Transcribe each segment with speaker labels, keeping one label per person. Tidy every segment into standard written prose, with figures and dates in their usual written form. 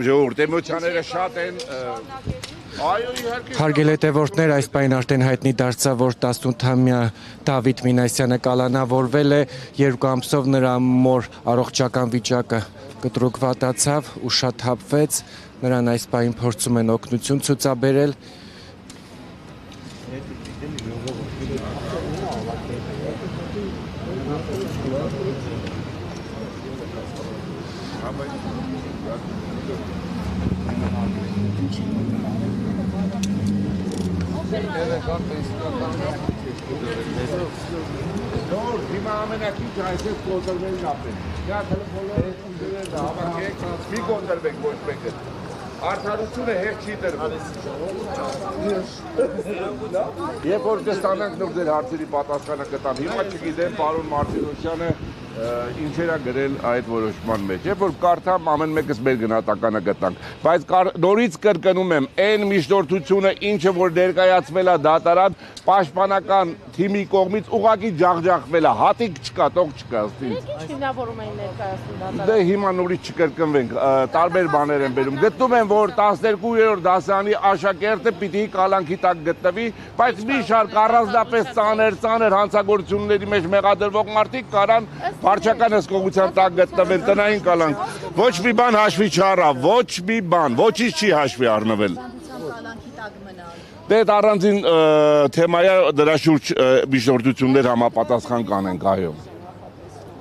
Speaker 1: Ժողովուրդ էմոցիաները շատ են
Speaker 2: Հարգելի հետևորդներ, այս պայն արդեն հայտնի դարձավ, որ 18-ամյա Դավիթ Մինասյանը կալանավորվել է, 2 ամսով նրա մոր առողջական վիճակը կտրուկվատացավ ու շատ հապվեց, նրան այս պայն փորձում են օգնություն ցուցաբերել։
Speaker 1: Հիմա ամենակիչ այսպես կոտրվելն ապեն։ Դա թելեֆոնը հավաքեք, մի կոտրվեք ոչ մեկը։ Արդարությունը հետ չի տրվում։ Երբ որ կստանանք նոր ձեր հարցերի պատասխանը կտամ, հիմա չգիտեմ պարոն Մարտիրոսյանը ինչերա գրել այդ որոշման մեջ։ Երբ որ կարդամ ամեն մեկս մեր գնահատականը գտանք, բայց նորից կրկնում եմ, այն միջնորդությունը, ինչը որ ներկայացվել է դատարան, պաշտպանական թիմի կողմից ուղղակի ջախջախվել է, հատիկ չկա, տող չկա ըստին։
Speaker 3: Ինչ հիմնավորում էին ներկայացնում դատարանը։
Speaker 1: Դե հիմա նորից չկրկնվենք, տարբեր բաներ են բերում։ Գտնում են, որ 12-րդ դասարանի աշակերտը պիտի կալանքի տակ գտնվի, բայց մի շարք առանձնապես ծանր հանցագործությունների մեջ մեղադրվող մարդիկ կարան վարչական հսկողության տակ գտնվեն տնային կալանք։ Ոչ մի բան հաշվի չառավ, ոչ մի բան, ոչինչ չի հաշվի առնվել։ Դե առանձին թեմա է, դրա շուրջ միջնորդություններ համապատասխան կանենք, այո։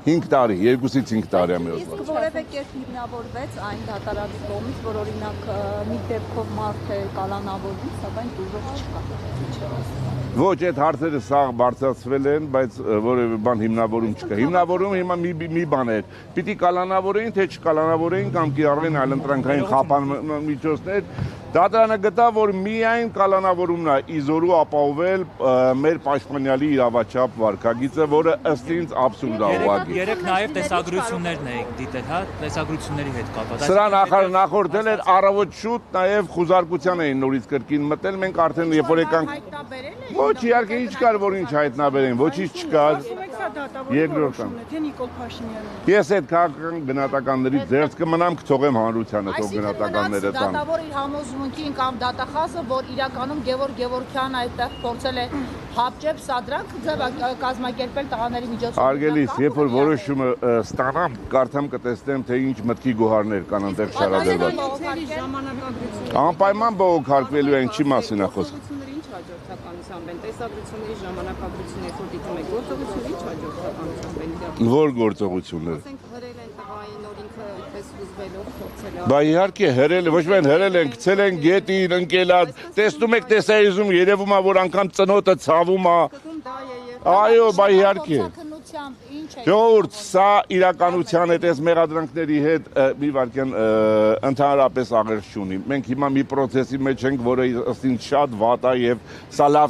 Speaker 1: 5 տարի, 2-ից 5 տարի է մեր
Speaker 4: Իսկ որևէ կերպ հիմնավորվեց այն դատարանի կողմից, որ օրինակ մի դեպքով մարդ է կալանավորվում, սակայն դուրս չկա։
Speaker 1: Ոչ, այդ հարցերը սաղ բարձրացվել են, բայց որևէ բան հիմնավորում չկա։ Հիմնավորում հիմա մի բան է։ Պիտի կալանավորեին, թե չկալանավորեին կամ կիրառվեն այլընտրանքային խափանմիջոցներ։ Դատարանը գտավ, որ միայն կալանավորումն է իզորու ապահովել մեր պաշտպանյալի իրավաչափ վարքագիծը, որը ըստ ինձ աբսուրդ է ուղղակի։
Speaker 5: Երեք նաև տեսագրություններն եք դիտել, հա, տեսագրությունների հետ կապված։
Speaker 1: Սրան նախորդել էր առավոտ շուտ, նաև խուզարկության էին նորից կրկին մտել, մենք արդեն երբ որ եկանք Ոչ, իհարկե ինչ կար, որ ինչ հայտնաբերեն, ոչինչ չկար։ Երկրորդն։
Speaker 4: Թե Նիկոլ Փաշինյանը։
Speaker 1: Ես այդ քաղաքական գնահատականներից ձերծ կմնամ, կթողեմ հանրությանը թող գնահատականները տան։
Speaker 3: Դատավոր իր համոզմունքին կամ դատախազը, որ իրականում Գևորգ Գևորգյանը այդտեղ փորձել է հապճեպ սադրանք կազմակերպել տղաների միջոցով։
Speaker 1: Արգելիս, երբ որ որոշումը ստանամ, կարդամ կտեսնեմ, թե ինչ մտքի գոհարներ կան այնտեղ շարադրված։ Անպայման բողոքարկվելու են, չի մասին է խոսքը։
Speaker 6: Հաջորդականությամբ են տեսագրությունների ժամանակագրությունը, որ դիտում եք գործողությունների ինչ հաջորդականությամբ են։
Speaker 1: Որ գործողություններ։
Speaker 6: Ասենք հրել են տղային, նոր ինքը այդպես հուզվելով փորձել է։
Speaker 1: Բա իհարկե հրել, ոչ միայն հրել են, գցել են գետին, ընկելած, տեսնում եք տեսայիզում, երևում է, որ անգամ ծնոտը ցավում է։ Այո, բա իհարկե։ Ժողովուրդ, սա իրականության հետ, այս մեղադրանքների հետ մի վարքյան ընդհանրապես աղերս չունի։ Մենք հիմա մի պրոցեսի մեջ ենք, որը ըստ ինձ շատ վատ է եւ սա լավ